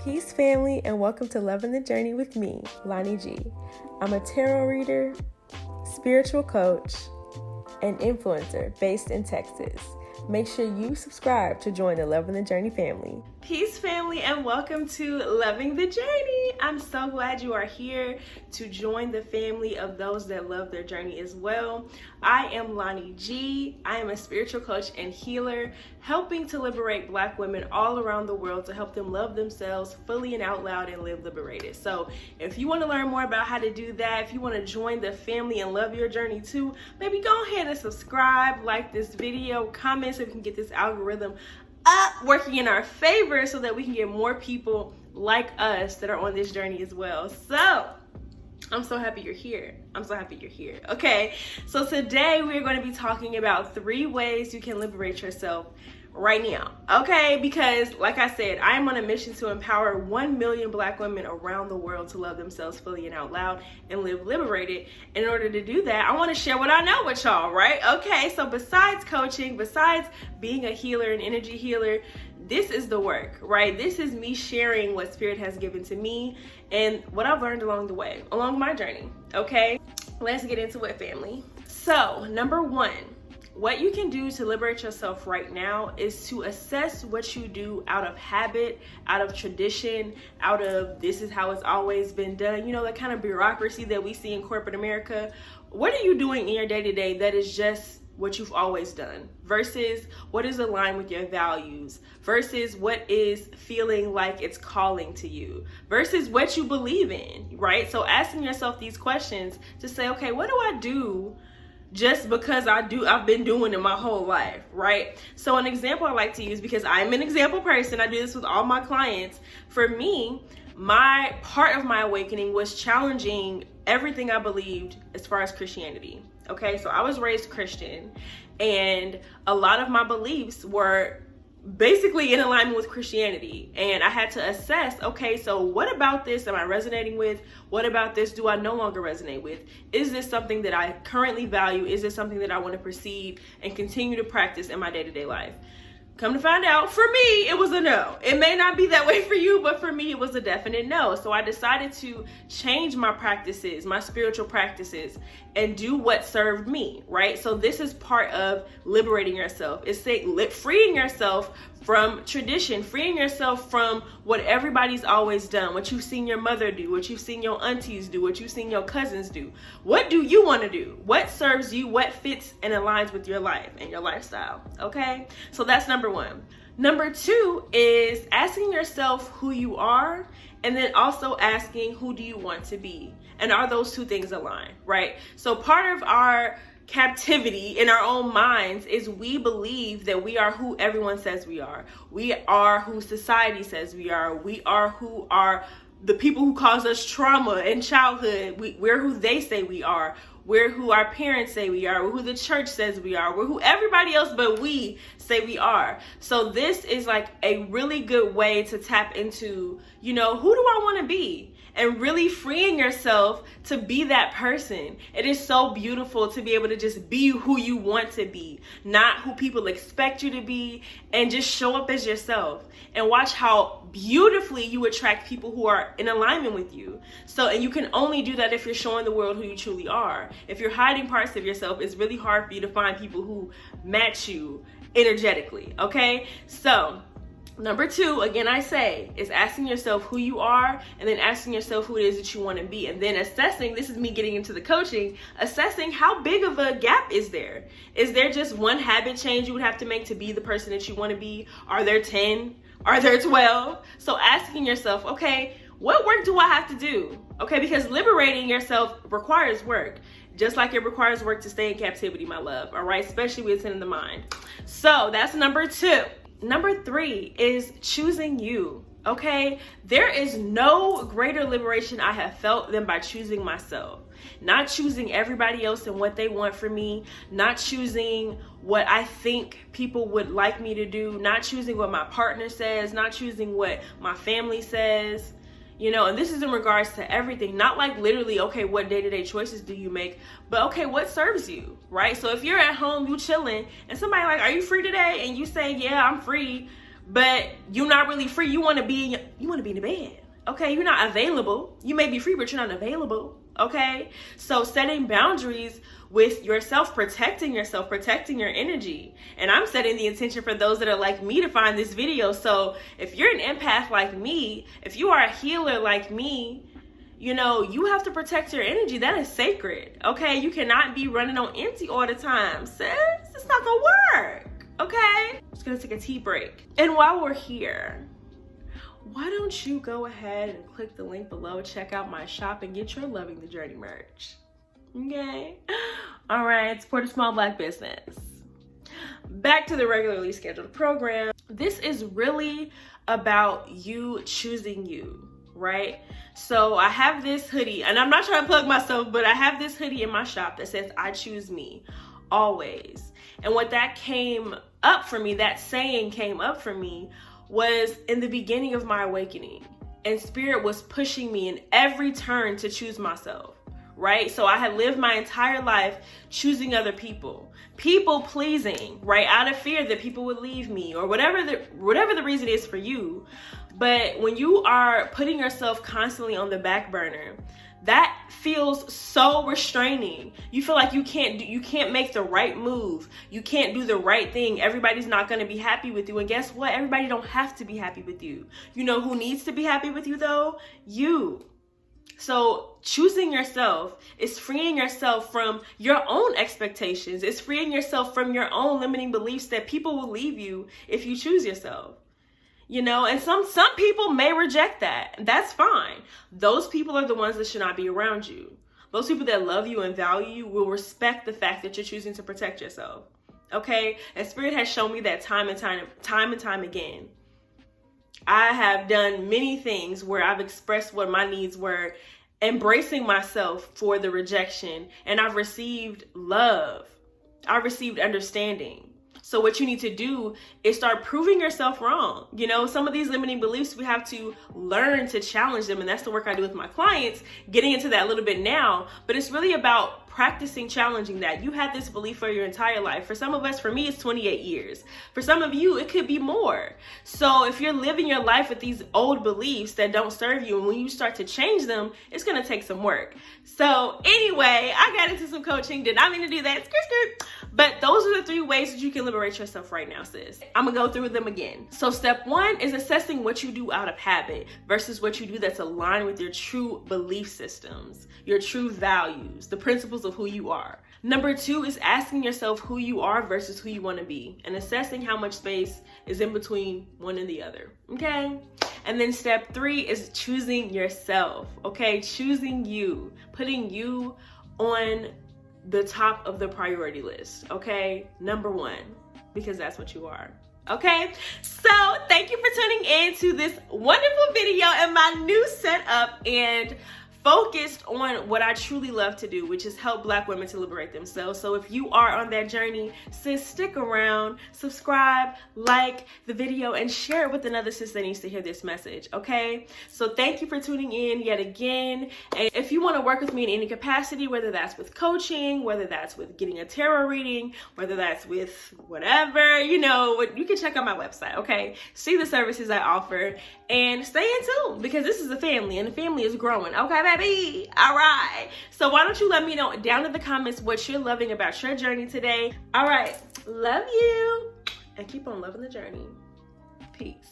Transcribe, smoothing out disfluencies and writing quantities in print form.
Peace, family, and welcome to Loving the Journey with me, Lani G. I'm a tarot reader, spiritual coach, and influencer based in Texas. Make sure you subscribe to join the Loving the Journey family. Peace, family, and welcome to Loving the Journey. I'm so glad you are here to join the family of those that love their journey as well. I am Lani G. I am a spiritual coach and healer, helping to liberate Black women all around the world to help them love themselves fully and out loud and live liberated. So if you want to learn more about how to do that, if you want to join the family and love your journey too, maybe go ahead and subscribe, like this video, comment so we can get this algorithm up working in our favor so that we can get more people like us that are on this journey as well. So I'm so happy you're here. Okay, so today we're going to be talking about 3 ways you can liberate yourself right now. Okay, because like I said, I am on a mission to empower 1 million Black women around the world to love themselves fully and out loud and live liberated. In order to do that, I want to share what I know with y'all, right? Okay, so besides coaching, besides being a healer, an energy healer, this is the work, right? This is me sharing what Spirit has given to me and what I've learned along the way, along my journey. Okay, let's get into it, family. So number 1, what you can do to liberate yourself right now is to assess what you do out of habit, out of tradition, out of this is how it's always been done. You know, that kind of bureaucracy that we see in corporate America. What are you doing in your day-to-day that is just what you've always done versus what is aligned with your values versus what is feeling like it's calling to you versus what you believe in, right? So asking yourself these questions to say, okay, what do I do just because I've been doing it my whole life, right? So an example I like to use, because I'm an example person, I do this with all my clients. For me, my part of my awakening was challenging everything I believed as far as Christianity. Okay, so I was raised Christian, and a lot of my beliefs were basically in alignment with Christianity. And I had to assess, okay, so what about this am I resonating with? What about this do I no longer resonate with? Is this something that I currently value? Is this something that I want to proceed and continue to practice in my day-to-day life? Come to find out, for me, it was a no. It may not be that way for you, but for me, it was a definite no. So I decided to change my practices, my spiritual practices, and do what served me, right? So this is part of liberating yourself. It's freeing yourself from tradition, freeing yourself from what everybody's always done, what you've seen your mother do, what you've seen your aunties do, what you've seen your cousins do. What do you want to do? What serves you? What fits and aligns with your life and your lifestyle? Okay, so that's number 1. Number 2 is asking yourself who you are, and then also asking who do you want to be, and are those 2 things aligned, right? So part of our captivity in our own minds is we believe that we are who everyone says we are. We are who society says we are. We are who are the people who cause us trauma in childhood. We're who they say we are. We're who our parents say we are. We're who the church says we are. We're who everybody else but we say we are. So this is like a really good way to tap into, you know, who do I want to be? And really freeing yourself to be that person. It is so beautiful to be able to just be who you want to be, not who people expect you to be, and just show up as yourself. And watch how beautifully you attract people who are in alignment with you. So, and you can only do that if you're showing the world who you truly are. If you're hiding parts of yourself, it's really hard for you to find people who match you energetically, okay? So, number 2, again, I say, is asking yourself who you are, and then asking yourself who it is that you want to be, and then assessing, this is me getting into the coaching, assessing how big of a gap is there? Is there just one habit change you would have to make to be the person that you want to be? Are there 10? Are there 12? So asking yourself, okay, what work do I have to do? Okay, because liberating yourself requires work, just like it requires work to stay in captivity, my love, all right? Especially within the mind. So that's number 2. Number 3 is choosing you, okay? There is no greater liberation I have felt than by choosing myself. Not choosing everybody else and what they want from me, not choosing what I think people would like me to do, not choosing what my partner says, not choosing what my family says, you know, and this is in regards to everything, not like literally, okay, what day-to-day choices do you make, but okay, what serves you, right? So if you're at home, you chilling, and somebody like, are you free today? And you say, yeah, I'm free, but you're not really free. You want to be in the bed. Okay, you're not available. You may be free, but you're not available. Okay, so setting boundaries with yourself, protecting yourself, protecting your energy. And I'm setting the intention for those that are like me to find this video. So if you're an empath like me, if you are a healer like me, you know, you have to protect your energy. That is sacred. Okay, you cannot be running on empty all the time, sis. It's not gonna work. Okay, just gonna take a tea break. And while we're here, why don't you go ahead and click the link below, check out my shop, and get your Loving the Journey merch. Okay? All right, support a small Black business. Back to the regularly scheduled program. This is really about you choosing you, right? So I have this hoodie, and I'm not trying to plug myself, but I have this hoodie in my shop that says, I choose me, always. And what that came up for me, that saying came up for me, was in the beginning of my awakening, and spirit was pushing me in every turn to choose myself, right? So I had lived my entire life choosing other people pleasing, right? Out of fear that people would leave me, or whatever the reason is for you. But when you are putting yourself constantly on the back burner, that feels so restraining. You feel like you can't make the right move. You can't do the right thing. Everybody's not going to be happy with you. And guess what? Everybody don't have to be happy with you. You know who needs to be happy with you though? You. So choosing yourself is freeing yourself from your own expectations. It's freeing yourself from your own limiting beliefs that people will leave you if you choose yourself. You know, and some people may reject that. That's fine. Those people are the ones that should not be around you. Those people that love you and value you will respect the fact that you're choosing to protect yourself. Okay? And Spirit has shown me that time and time again. I have done many things where I've expressed what my needs were, embracing myself for the rejection, and I've received love. I've received understanding. So what you need to do is start proving yourself wrong. You know, some of these limiting beliefs, we have to learn to challenge them. And that's the work I do with my clients, getting into that a little bit now. But it's really about practicing challenging that. You had this belief for your entire life. For some of us, for me, it's 28 years. For some of you, it could be more. So if you're living your life with these old beliefs that don't serve you, and when you start to change them, it's going to take some work. So anyway, I got into some coaching. Did not mean to do that. But those are the 3 ways that you can liberate yourself right now, sis. I'm going to go through them again. So step 1 is assessing what you do out of habit versus what you do that's aligned with your true belief systems, your true values, the principles of who you are. Number 2 is asking yourself who you are versus who you want to be, and assessing how much space is in between one and the other. Okay? And then step 3 is choosing yourself. Okay? Choosing you, putting you on the top of the priority list. Okay? Number 1, because that's what you are. Okay, so thank you for tuning in to this wonderful video and my new setup, and focused on what I truly love to do, which is help Black women to liberate themselves. So if you are on that journey, sis, stick around, subscribe, like the video, and share it with another sis that needs to hear this message, okay? So thank you for tuning in yet again. And if you want to work with me in any capacity, whether that's with coaching, whether that's with getting a tarot reading, whether that's with whatever, you know, you can check out my website, okay? See the services I offer, and stay in tune, because this is a family, and the family is growing, okay, baby? All right. So why don't you let me know down in the comments what you're loving about your journey today. All right. Love you. And keep on loving the journey. Peace.